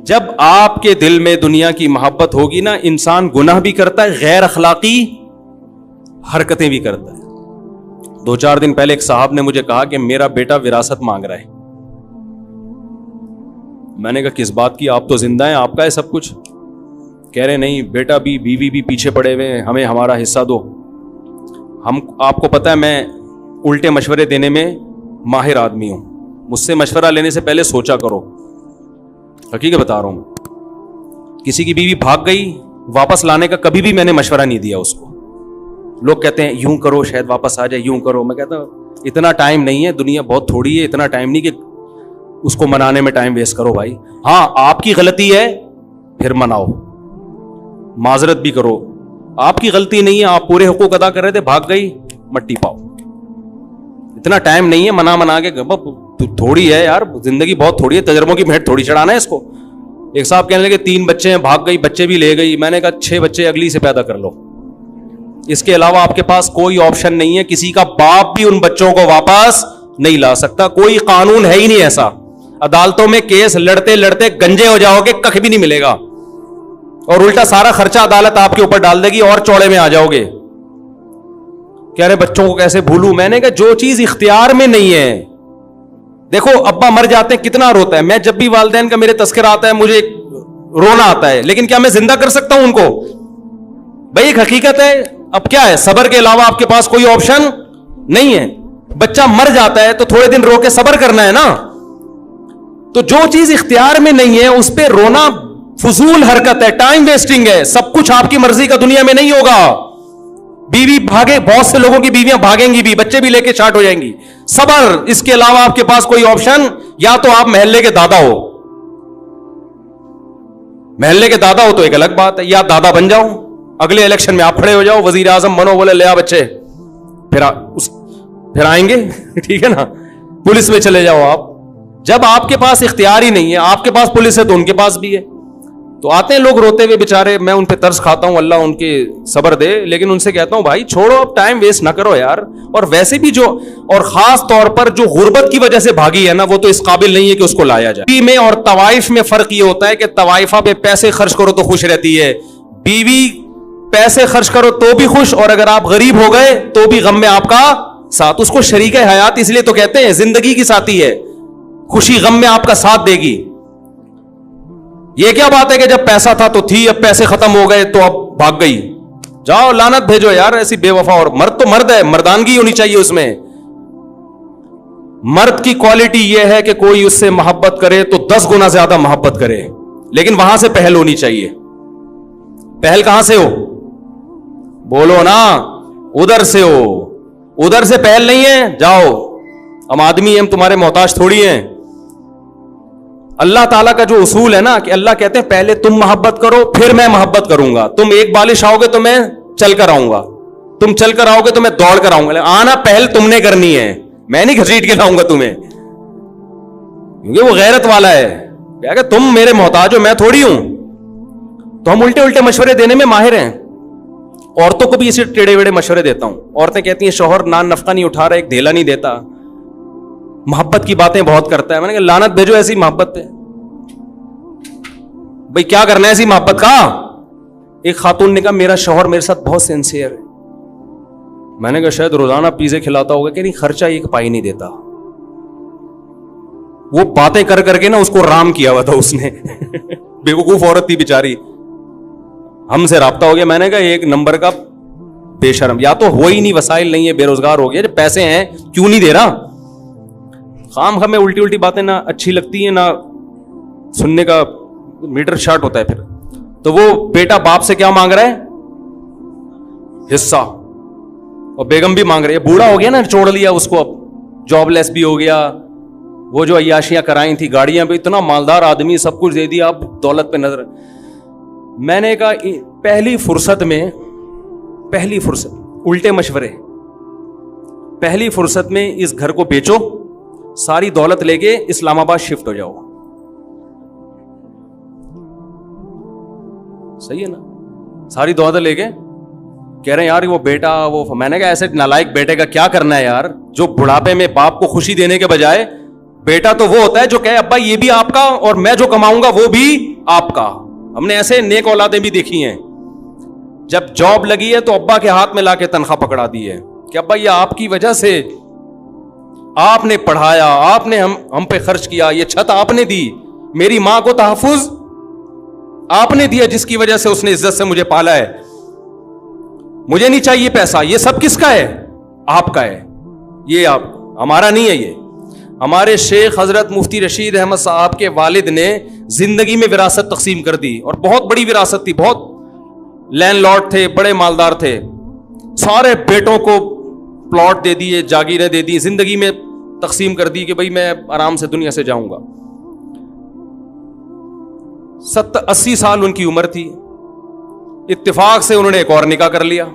جب آپ کے دل میں دنیا کی محبت ہوگی نا، انسان گناہ بھی کرتا ہے، غیر اخلاقی حرکتیں بھی کرتا ہے. 2-4 دن پہلے ایک صاحب نے مجھے کہا کہ میرا بیٹا وراثت مانگ رہا ہے. میں نے کہا کس بات کی، آپ تو زندہ ہیں، آپ کا ہے سب کچھ. کہہ رہے نہیں بیٹا بھی، بیوی بھی پیچھے پڑے ہوئے ہیں، ہمیں ہمارا حصہ دو. آپ کو پتا ہے میں الٹے مشورے دینے میں ماہر آدمی ہوں. مجھ سے مشورہ لینے سے پہلے سوچا کرو. حقیقت بتا رہا ہوں، کسی کی بیوی بھاگ گئی، واپس لانے کا کبھی بھی میں نے مشورہ نہیں دیا اس کو. لوگ کہتے ہیں یوں کرو شاید واپس آ جائے، یوں کرو. میں کہتا ہوں اتنا ٹائم نہیں ہے، دنیا بہت تھوڑی ہے، اتنا ٹائم نہیں کہ اس کو منانے میں ٹائم ویسٹ کرو بھائی. ہاں آپ کی غلطی ہے پھر مناؤ، معذرت بھی کرو. آپ کی غلطی نہیں ہے، آپ پورے حقوق ادا کر رہے تھے، بھاگ گئی، مٹی پاؤ. اتنا ٹائم نہیں ہے منا کے، تھوڑی ہے یار، زندگی بہت تھوڑی ہے، تجربوں کی بھیٹ تھوڑی چڑھانا ہے اس کو. ایک صاحب کہنے لگے 3 بچے ہیں، بھاگ گئی، بچے بھی لے گئی. میں نے کہا 6 بچے اگلی سے پیدا کر لو. اس کے علاوہ آپ کے پاس کوئی آپشن نہیں ہے. کسی کا باپ بھی ان بچوں کو واپس نہیں لا سکتا، کوئی قانون ہے ہی نہیں ایسا. عدالتوں میں کیس لڑتے لڑتے گنجے ہو جاؤ گے، کخ بھی نہیں ملے گا، اور الٹا سارا خرچہ عدالت آپ کے اوپر ڈال دے گی اور چوڑے میں آ جاؤ گے. کہہ رہے بچوں کو کیسے بھولوں. میں نے کہا جو چیز اختیار میں نہیں ہے، دیکھو ابا مر جاتے ہیں کتنا روتا ہے. میں جب بھی والدین کا میرے تذکرہ آتا ہے مجھے رونا آتا ہے، لیکن کیا میں زندہ کر سکتا ہوں ان کو؟ بھائی ایک حقیقت ہے. اب کیا ہے، صبر کے علاوہ آپ کے پاس کوئی آپشن نہیں ہے. بچہ مر جاتا ہے تو تھوڑے دن رو کے صبر کرنا ہے نا. تو جو چیز اختیار میں نہیں ہے اس پہ رونا فضول حرکت ہے، ٹائم ویسٹنگ ہے. سب کچھ آپ کی مرضی کا دنیا میں نہیں ہوگا. بیوی بھاگے، بہت سے لوگوں کی بیویاں بھاگیں گی بھی، بچے بھی لے کے چاٹ ہو جائیں گی. صبر، اس کے علاوہ آپ کے پاس کوئی آپشن، یا تو آپ محلے کے دادا ہو، محلے کے دادا ہو تو ایک الگ بات ہے، یا دادا بن جاؤ، اگلے الیکشن میں آپ کھڑے ہو جاؤ، وزیر اعظم بنو، بولے لے آ بچے، پھر آئیں گے ٹھیک ہے نا. پولیس میں چلے جاؤ آپ. جب آپ کے پاس اختیار ہی نہیں ہے، آپ کے پاس پولیس ہے تو ان کے پاس بھی ہے. تو آتے ہیں لوگ روتے ہوئے بیچارے، میں ان پہ ترس کھاتا ہوں، اللہ ان کے صبر دے، لیکن ان سے کہتا ہوں بھائی چھوڑو، اب ٹائم ویسٹ نہ کرو یار. اور ویسے بھی جو، اور خاص طور پر جو غربت کی وجہ سے بھاگی ہے نا، وہ تو اس قابل نہیں ہے کہ اس کو لایا جائے. بیوی میں اور طوائف میں فرق یہ ہوتا ہے کہ طوائفہ پہ پیسے خرچ کرو تو خوش رہتی ہے، بیوی پیسے خرچ کرو تو بھی خوش، اور اگر آپ غریب ہو گئے تو بھی غم میں آپ کا ساتھ. اس کو شریک حیات اس لیے تو کہتے ہیں، زندگی کی ساتھی ہے، خوشی غم میں آپ کا ساتھ دے گی. یہ کیا بات ہے کہ جب پیسہ تھا تو تھی، اب پیسے ختم ہو گئے تو اب بھاگ گئی. جاؤ لعنت بھیجو یار ایسی بے وفا. اور مرد تو مرد ہے، مردانگی ہونی چاہیے اس میں. مرد کی کوالٹی یہ ہے کہ کوئی اس سے محبت کرے تو 10 گنا زیادہ محبت کرے، لیکن وہاں سے پہل ہونی چاہیے. پہل کہاں سے ہو؟ بولو نا، ادھر سے ہو. ادھر سے پہل نہیں ہے، جاؤ، ہم آدمی ہیں، ہم تمہارے محتاج تھوڑی ہیں. اللہ تعالیٰ کا جو اصول ہے نا کہ اللہ کہتے ہیں پہلے تم محبت کرو پھر میں محبت کروں گا. تم ایک بالش آؤ گے تو میں چل کر آؤں گا، تم چل کر آؤ گے تو میں دوڑ کر آؤں گا. آنا پہل تم نے کرنی ہے، میں نہیں گھسیٹ کے لاؤں گا تمہیں، کیونکہ وہ غیرت والا ہے. کہ تم میرے محتاج ہو، میں تھوڑی ہوں. تو ہم الٹے مشورے دینے میں ماہر ہیں. عورتوں کو بھی اسی ٹیڑے ویڑے مشورے دیتا ہوں. عورتیں کہتی ہیں شوہر نان نفقہ نہیں اٹھا رہا، ایک دھیلا نہیں دیتا، محبت کی باتیں بہت کرتا ہے. میں نے کہا لعنت بھیجو ایسی محبت پہ. بھئی کیا کرنا ہے ایسی محبت کا؟ ایک خاتون نے کہا میرا شوہر میرے ساتھ بہت سینسیئر ہے. میں نے کہا شاید روزانہ پیزے کھلاتا ہوگا. کہ نہیں، خرچہ ایک پائی نہیں دیتا. وہ باتیں کر کر کے نا اس کو رام کیا ہوا تھا اس نے بیوقوف عورت تھی بیچاری. ہم سے رابطہ ہو گیا. میں نے کہا ایک نمبر کا بے شرم، یا تو ہو ہی نہیں، وسائل نہیں ہے، بے روزگار ہو گیا، جب پیسے ہیں کیوں نہیں دے رہا. خام ہمیں الٹی باتیں نہ اچھی لگتی ہیں، نہ سننے کا میٹر شارٹ ہوتا ہے پھر. تو وہ بیٹا باپ سے کیا مانگ رہا ہے؟ حصہ. اور بیگم بھی مانگ رہی ہے. بوڑھا ہو گیا نا، چھوڑ لیا اس کو، اب جاب لیس بھی ہو گیا. وہ جو عیاشیاں کرائیں تھی، گاڑیاں بھی، اتنا مالدار آدمی، سب کچھ دے دیا، اب دولت پہ نظر. میں نے کہا پہلی فرصت الٹے مشورے، پہلی فرصت میں اس گھر کو بیچو، ساری دولت لے کے اسلام آباد شفٹ ہو جاؤ. صحیح ہے نا؟ ساری دولت لے کے کہہ رہے ہیں یار وہ بیٹا وہ. میں نے کہا ایسے نالائق بیٹے کا کیا کرنا ہے یار، جو بڑھاپے میں باپ کو خوشی دینے کے بجائے بیٹا تو وہ ہوتا ہے جو کہے ابا یہ بھی آپ کا اور میں جو کماؤں گا وہ بھی آپ کا. ہم نے ایسے نیک اولادیں بھی دیکھی ہیں, جب جاب لگی ہے تو ابا کے ہاتھ میں لا کے تنخواہ پکڑا دی ہے کہ ابا یہ آپ کی وجہ سے, آپ نے پڑھایا, آپ نے ہم پہ خرچ کیا, یہ چھت آپ نے دی, میری ماں کو تحفظ آپ نے دیا جس کی وجہ سے اس نے عزت سے مجھے پالا ہے, مجھے نہیں چاہیے پیسہ, یہ سب کس کا ہے؟ آپ کا ہے, یہ آپ ہمارا نہیں ہے. یہ ہمارے شیخ حضرت مفتی رشید احمد صاحب کے والد نے زندگی میں وراثت تقسیم کر دی, اور بہت بڑی وراثت تھی, بہت لینڈ لارڈ تھے, بڑے مالدار تھے, سارے بیٹوں کو پلاٹ دے دیے, جاگیریں دے دی, زندگی میں تقسیم کر دی کہ بھئی میں آرام سے دنیا سے جاؤں گا. 80 سال ان کی عمر تھی, اتفاق سے انہوں نے ایک اور نکاح کر لیا.